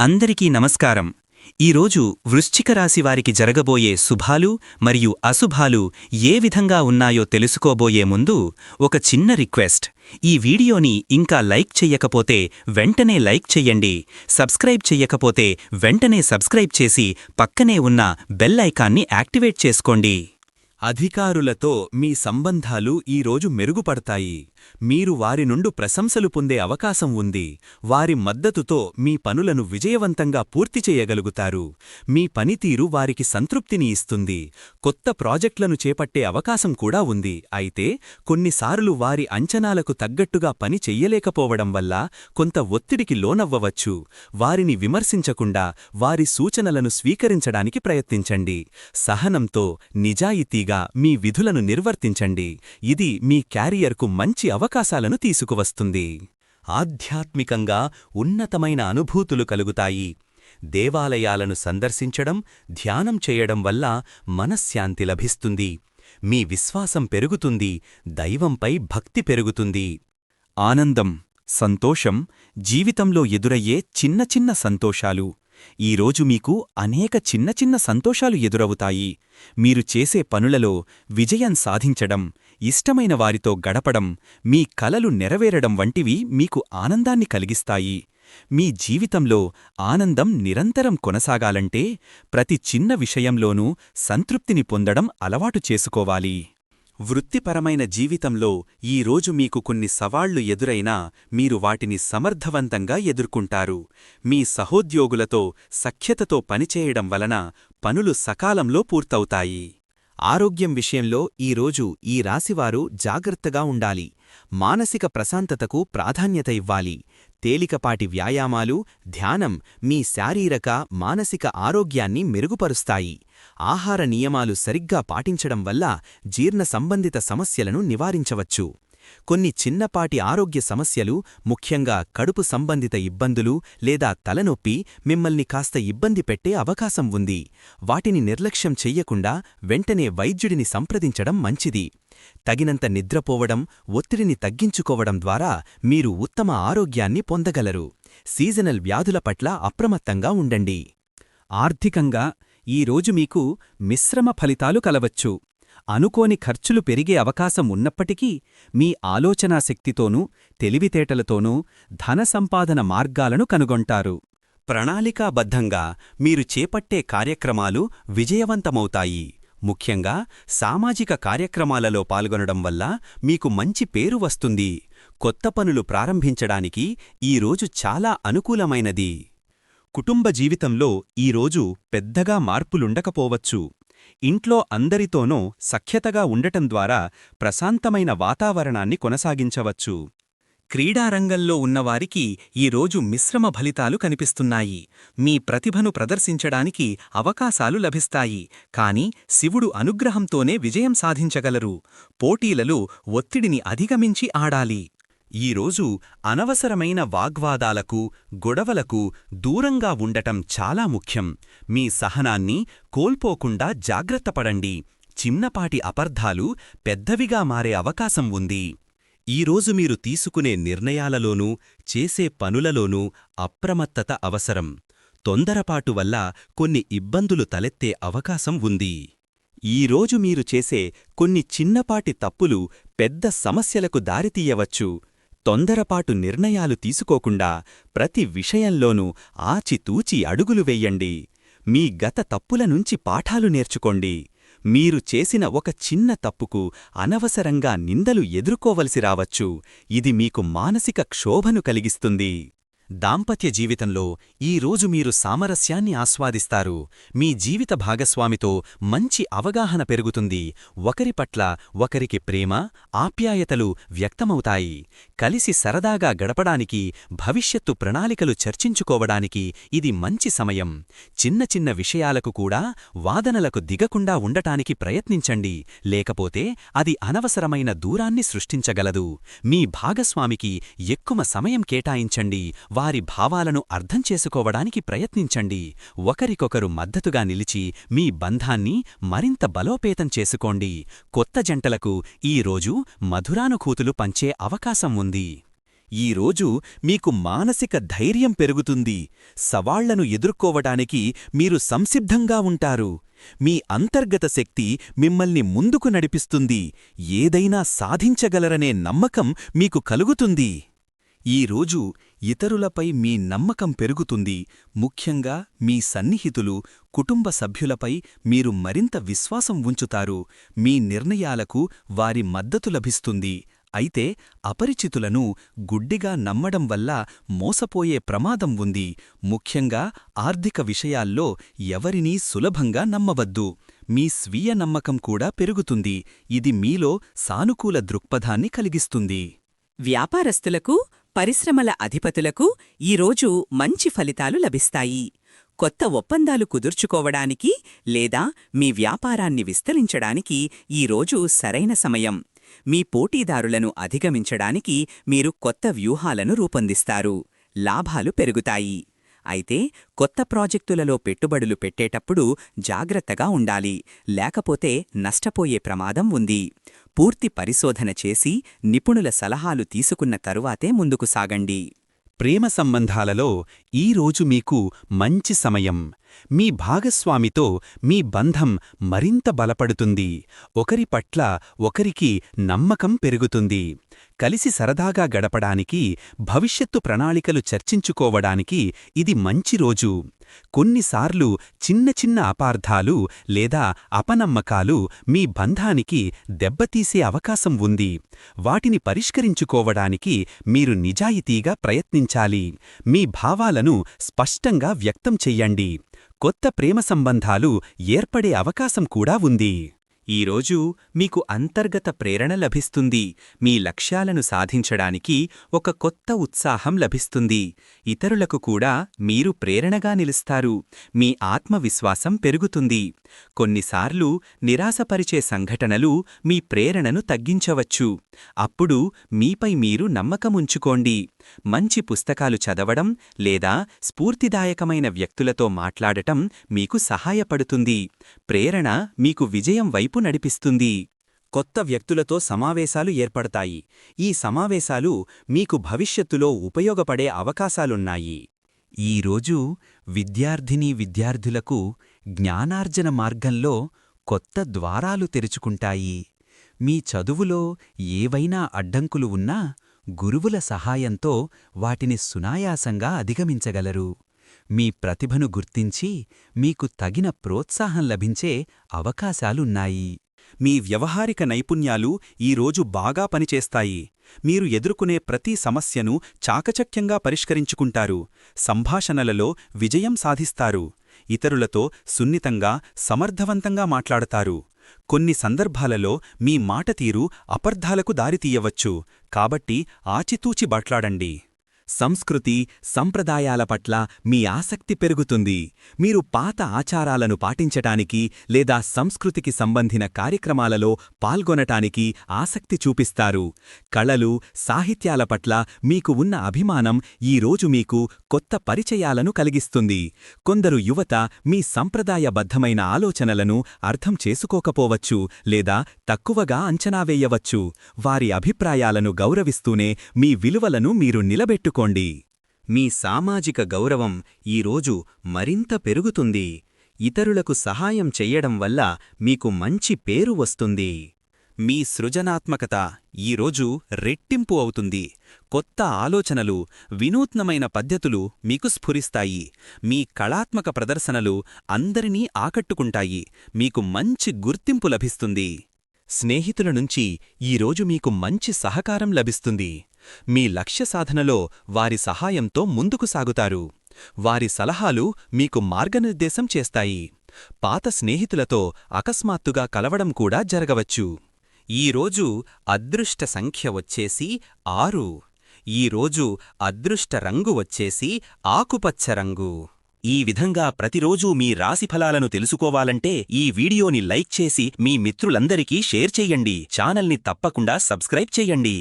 అందరికీ నమస్కారం. ఈరోజు వృశ్చిక రాశి వారికి జరగబోయే శుభాలు మరియు అశుభాలు ఏ విధంగా ఉన్నాయో తెలుసుకోబోయే ముందు ఒక చిన్న రిక్వెస్ట్. ఈ వీడియోని ఇంకా లైక్ చెయ్యకపోతే వెంటనే లైక్ చెయ్యండి. సబ్స్క్రైబ్ చెయ్యకపోతే వెంటనే సబ్స్క్రైబ్ చేసి పక్కనే ఉన్న బెల్ ఐకాన్ని యాక్టివేట్ చేసుకోండి. అధికారులతో మీ సంబంధాలు ఈరోజు మెరుగుపడతాయి. మీరు వారి నుండి ప్రశంసలు పొందే అవకాశం ఉంది. వారి మద్దతుతో మీ పనులను విజయవంతంగా పూర్తి చేయగలుగుతారు. మీ పనితీరు వారికి సంతృప్తిని ఇస్తుంది. కొత్త ప్రాజెక్టులను చేపట్టే అవకాశం కూడా ఉంది. అయితే కొన్నిసార్లు వారి అంచనాలకు తగ్గట్టుగా పని చెయ్యలేకపోవడం వల్ల కొంత ఒత్తిడికి లోనవ్వవచ్చు. వారిని విమర్శించకుండా వారి సూచనలను స్వీకరించడానికి ప్రయత్నించండి. సహనంతో నిజాయితీగా మీ విధులను నిర్వర్తించండి. ఇది మీ క్యారియర్కు మంచి అవకాశాలను తీసుకువస్తుంది. ఆధ్యాత్మికంగా ఉన్నతమైన అనుభూతులు కలుగుతాయి. దేవాలయాలను సందర్శించడం, ధ్యానం చేయడం వల్ల మనశ్శాంతి లభిస్తుంది. మీ విశ్వాసం పెరుగుతుంది. దైవంపై భక్తి పెరుగుతుంది. ఆనందం, సంతోషం, జీవితంలో ఎదురయ్యే చిన్న చిన్న సంతోషాలు. ఈరోజు మీకు అనేక చిన్న చిన్న సంతోషాలు ఎదురవుతాయి. మీరు చేసే పనులలో విజయం సాధించడం, ఇష్టమైన వారితో గడపడం, మీ కలలు నెరవేరడం వంటివి మీకు ఆనందాన్ని కలిగిస్తాయి. మీ జీవితంలో ఆనందం నిరంతరం కొనసాగాలంటే ప్రతి చిన్న విషయంలోనూ సంతృప్తిని పొందడం అలవాటు చేసుకోవాలి. వృత్తిపరమైన జీవితంలో ఈరోజు మీకు కొన్ని సవాళ్లు ఎదురైనా మీరు వాటిని సమర్థవంతంగా ఎదుర్కొంటారు. మీ సహోద్యోగులతో సఖ్యతతో పనిచేయడం వలన పనులు సకాలంలో పూర్తవుతాయి. ఆరోగ్యం విషయంలో ఈరోజు ఈ రాశివారు జాగ్రత్తగా ఉండాలి. మానసిక ప్రశాంతతకు ప్రాధాన్యత ఇవ్వాలి. తేలికపాటి వ్యాయామాలు, ధ్యానం మీ శారీరక, మానసిక ఆరోగ్యాన్ని మెరుగుపరుస్తాయి. ఆహార నియమాలు సరిగ్గా పాటించడం వల్ల జీర్ణ సంబంధిత సమస్యలను నివారించవచ్చు. కొన్ని చిన్నపాటి ఆరోగ్య సమస్యలు, ముఖ్యంగా కడుపు సంబంధిత ఇబ్బందులు లేదా తలనొప్పి మిమ్మల్ని కాస్త ఇబ్బంది పెట్టే అవకాశం ఉంది. వాటిని నిర్లక్ష్యం చెయ్యకుండా వెంటనే వైద్యుడిని సంప్రదించడం మంచిది. తగినంత నిద్రపోవడం, ఒత్తిడిని తగ్గించుకోవడం ద్వారా మీరు ఉత్తమ ఆరోగ్యాన్ని పొందగలరు. సీజనల్ వ్యాధుల పట్ల అప్రమత్తంగా ఉండండి. ఆర్థికంగా ఈరోజు మీకు మిశ్రమ ఫలితాలు కలవచ్చు. అనుకోని ఖర్చులు పెరిగే అవకాశం ఉన్నప్పటికీ మీ ఆలోచనాశక్తితోనూ తెలివితేటలతోనూ ధన సంపాదన మార్గాలను కనుగొంటారు. ప్రణాళికాబద్ధంగా మీరు చేపట్టే కార్యక్రమాలు విజయవంతమవుతాయి. ముఖ్యంగా సామాజిక కార్యక్రమాలలో పాల్గొనడం వల్ల మీకు మంచి పేరు వస్తుంది. కొత్త పనులు ప్రారంభించడానికి ఈరోజు చాలా అనుకూలమైనది. కుటుంబ జీవితంలో ఈరోజు పెద్దగా మార్పులుండకపోవచ్చు. ఇంట్లో అందరితోనూ సఖ్యతగా ఉండటం ద్వారా ప్రశాంతమైన వాతావరణాన్ని కొనసాగించవచ్చు. క్రీడారంగంలో ఉన్నవారికి ఈరోజు మిశ్రమ ఫలితాలు కనిపిస్తున్నాయి. మీ ప్రతిభను ప్రదర్శించడానికి అవకాశాలు లభిస్తాయి. కానీ శివుడు అనుగ్రహంతోనే విజయం సాధించగలరు. పోటీలలో ఒత్తిడిని అధిగమించి ఆడాలి. ఈరోజు అనవసరమైన వాగ్వాదాలకు, గొడవలకు దూరంగా ఉండటం చాలా ముఖ్యం. మీ సహనాన్ని కోల్పోకుండా జాగ్రత్తపడండి. చిన్నపాటి అపార్థాలు పెద్దవిగా మారే అవకాశం ఉంది. ఈరోజు మీరు తీసుకునే నిర్ణయాలలోనూ, చేసే పనులలోనూ అప్రమత్తత అవసరం. తొందరపాటు వల్ల కొన్ని ఇబ్బందులు తలెత్తే అవకాశం ఉంది. ఈరోజు మీరు చేసే కొన్ని చిన్నపాటి తప్పులు పెద్ద సమస్యలకు దారితీయవచ్చు. తొందరపాటు నిర్ణయాలు తీసుకోకుండా ప్రతి విషయంలోనూ ఆచితూచి అడుగులు వెయ్యండి. మీ గత తప్పుల నుంచి పాఠాలు నేర్చుకోండి. మీరు చేసిన ఒక చిన్న తప్పుకు అనవసరంగా నిందలు ఎదుర్కోవలసి రావచ్చు. ఇది మీకు మానసిక క్షోభను కలిగిస్తుంది. దాంపత్య జీవితంలో ఈరోజు మీరు సామరస్యాన్ని ఆస్వాదిస్తారు. మీ జీవిత భాగస్వామితో మంచి అవగాహన పెరుగుతుంది. ఒకరి పట్ల ఒకరికి ప్రేమ, ఆప్యాయతలు వ్యక్తమవుతాయి. కలిసి సరదాగా గడపడానికి, భవిష్యత్తు ప్రణాళికలు చర్చించుకోవడానికి ఇది మంచి సమయం. చిన్న చిన్న విషయాలకు కూడా వాదనలకు దిగకుండా ఉండటానికి ప్రయత్నించండి. లేకపోతే అది అనవసరమైన దూరాన్ని సృష్టించగలదు. మీ భాగస్వామికి ఎక్కువ సమయం కేటాయించండి. వారి భావాలను అర్థం చేసుకోవడానికి ప్రయత్నించండి. ఒకరికొకరు మద్దతుగా నిలిచి మీ బంధాన్ని మరింత బలోపేతం చేసుకోండి. కొత్త జంటలకు ఈరోజు మధురానుభూతులు పంచే అవకాశం ఉంది. ఈరోజు మీకు మానసిక ధైర్యం పెరుగుతుంది. సవాళ్లను ఎదుర్కోవడానికి మీరు సంసిద్ధంగా ఉంటారు. మీ అంతర్గత శక్తి మిమ్మల్ని ముందుకు నడిపిస్తుంది. ఏదైనా సాధించగలరనే నమ్మకం మీకు కలుగుతుంది. ఈరోజు ఇతరులపై మీ నమ్మకం పెరుగుతుంది. ముఖ్యంగా మీ సన్నిహితులు, కుటుంబ సభ్యులపై మీరు మరింత విశ్వాసం ఉంచుతారు. మీ నిర్ణయాలకు వారి మద్దతు లభిస్తుంది. అయితే అపరిచితులను గుడ్డిగా నమ్మడం వల్ల మోసపోయే ప్రమాదం ఉంది. ముఖ్యంగా ఆర్థిక విషయాల్లో ఎవరినీ సులభంగా నమ్మవద్దు. మీ స్వీయ నమ్మకం కూడా పెరుగుతుంది. ఇది మీలో సానుకూల దృక్పథాన్ని కలిగిస్తుంది. వ్యాపారస్తులకు, పరిశ్రమల అధిపతులకు ఈరోజు మంచి ఫలితాలు లభిస్తాయి. కొత్త ఒప్పందాలు కుదుర్చుకోవడానికి లేదా మీ వ్యాపారాన్ని విస్తరించడానికి ఈరోజు సరైన సమయం. మీ పోటీదారులను అధిగమించడానికి మీరు కొత్త వ్యూహాలను రూపొందిస్తారు. లాభాలు పెరుగుతాయి. అయితే కొత్త ప్రాజెక్టులలో పెట్టుబడులు పెట్టేటప్పుడు జాగ్రత్తగా ఉండాలి. లేకపోతే నష్టపోయే ప్రమాదం ఉంది. పూర్తి పరిశోధన చేసి నిపుణుల సలహాలు తీసుకున్న తరువాతే ముందుకు సాగండి. ప్రేమ సంబంధాలలో ఈరోజు మీకు మంచి సమయం. మీ భాగస్వామితో మీ బంధం మరింత బలపడుతుంది. ఒకరి పట్ల ఒకరికి నమ్మకం పెరుగుతుంది. కలిసి సరదాగా గడపడానికి, భవిష్యత్తు ప్రణాళికలు చర్చించుకోవడానికి ఇది మంచి రోజు. కొన్నిసార్లు చిన్న చిన్న అపార్థాలు లేదా అపనమ్మకాలు మీ బంధానికి దెబ్బతీసే అవకాశం ఉంది. వాటిని పరిష్కరించుకోవడానికి మీరు నిజాయితీగా ప్రయత్నించాలి. మీ భావాలను స్పష్టంగా వ్యక్తం చెయ్యండి. కొత్త ప్రేమ సంబంధాలు ఏర్పడే అవకాశం కూడా ఉంది. ఈరోజు మీకు అంతర్గత ప్రేరణ లభిస్తుంది. మీ లక్ష్యాలను సాధించడానికి ఒక కొత్త ఉత్సాహం లభిస్తుంది. ఇతరులకు కూడా మీరు ప్రేరణగా నిలుస్తారు. మీ ఆత్మవిశ్వాసం పెరుగుతుంది. కొన్నిసార్లు నిరాశపరిచే సంఘటనలు మీ ప్రేరణను తగ్గించవచ్చు. అప్పుడు మీపై మీరు నమ్మకముంచుకోండి. మంచి పుస్తకాలు చదవడం లేదా స్ఫూర్తిదాయకమైన వ్యక్తులతో మాట్లాడటం మీకు సహాయపడుతుంది. ప్రేరణ మీకు విజయం వైపు నడిపిస్తుంది. కొత్త వ్యక్తులతో సమావేశాలు ఏర్పడతాయి. ఈ సమావేశాలు మీకు భవిష్యత్తులో ఉపయోగపడే అవకాశాలున్నాయి. ఈరోజు విద్యార్థినులకు జ్ఞానార్జన మార్గంలో కొత్త ద్వారాలు తెరుచుకుంటాయి. మీ చదువులో ఏవైనా అడ్డంకులు ఉన్నా గురువుల సహాయంతో వాటిని సునాయాసంగా అధిగమించగలరు. మీ ప్రతిభను గుర్తించి మీకు తగిన ప్రోత్సాహం లభించే అవకాశాలున్నాయి. మీ వ్యవహారిక నైపుణ్యాలు ఈరోజు బాగా పనిచేస్తాయి. మీరు ఎదుర్కొనే ప్రతి సమస్యను చాకచక్యంగా పరిష్కరించుకుంటారు. సంభాషణలలో విజయం సాధిస్తారు. ఇతరులతో సున్నితంగా, సమర్థవంతంగా మాట్లాడతారు. కొన్ని సందర్భాలలో మీ మాటతీరు అపర్థాలకు దారితీయవచ్చు. కాబట్టి ఆచితూచి మాట్లాడండి. సంస్కృతి, సంప్రదాయాల పట్ల మీ ఆసక్తి పెరుగుతుంది. మీరు పాత ఆచారాలను పాటించటానికి లేదా సంస్కృతికి సంబంధిన కార్యక్రమాలలో పాల్గొనటానికి ఆసక్తి చూపిస్తారు. కళలు, సాహిత్యాల పట్ల మీకు ఉన్న అభిమానం ఈరోజు మీకు కొత్త పరిచయాలను కలిగిస్తుంది. కొందరు యువత మీ సంప్రదాయబద్ధమైన ఆలోచనలను అర్థం చేసుకోకపోవచ్చు లేదా తక్కువగా అంచనా వేయవచ్చు. వారి అభిప్రాయాలను గౌరవిస్తూనే మీ విలువలను మీరు నిలబెట్టుకోండి. మీ సామాజిక గౌరవం ఈరోజు మరింత పెరుగుతుంది. ఇతరులకు సహాయం చెయ్యడం వల్ల మీకు మంచి పేరు వస్తుంది. మీ సృజనాత్మకత ఈరోజు రెట్టింపు అవుతుంది. కొత్త ఆలోచనలు, వినూత్నమైన పద్ధతులు మీకు స్ఫురిస్తాయి. మీ కళాత్మక ప్రదర్శనలు అందరినీ ఆకట్టుకుంటాయి. మీకు మంచి గుర్తింపు లభిస్తుంది. స్నేహితుల నుంచి ఈరోజు మీకు మంచి సహకారం లభిస్తుంది. మీ లక్ష్య సాధనలో వారి సహాయంతో ముందుకు సాగుతారు. వారి సలహాలు మీకు మార్గనిర్దేశం చేస్తాయి. పాత స్నేహితులతో అకస్మాత్తుగా కలవడం కూడా జరగవచ్చు. ఈరోజు అదృష్ట సంఖ్య వచ్చేసి 6. ఈరోజు అదృష్ట రంగు వచ్చేసి ఆకుపచ్చ రంగు. ఈ విధంగా ప్రతిరోజూ మీ రాశిఫలాలను తెలుసుకోవాలంటే ఈ వీడియోని లైక్ చేసి మీ మిత్రులందరికీ షేర్ చెయ్యండి. ఛానల్ని తప్పకుండా సబ్స్క్రైబ్ చెయ్యండి.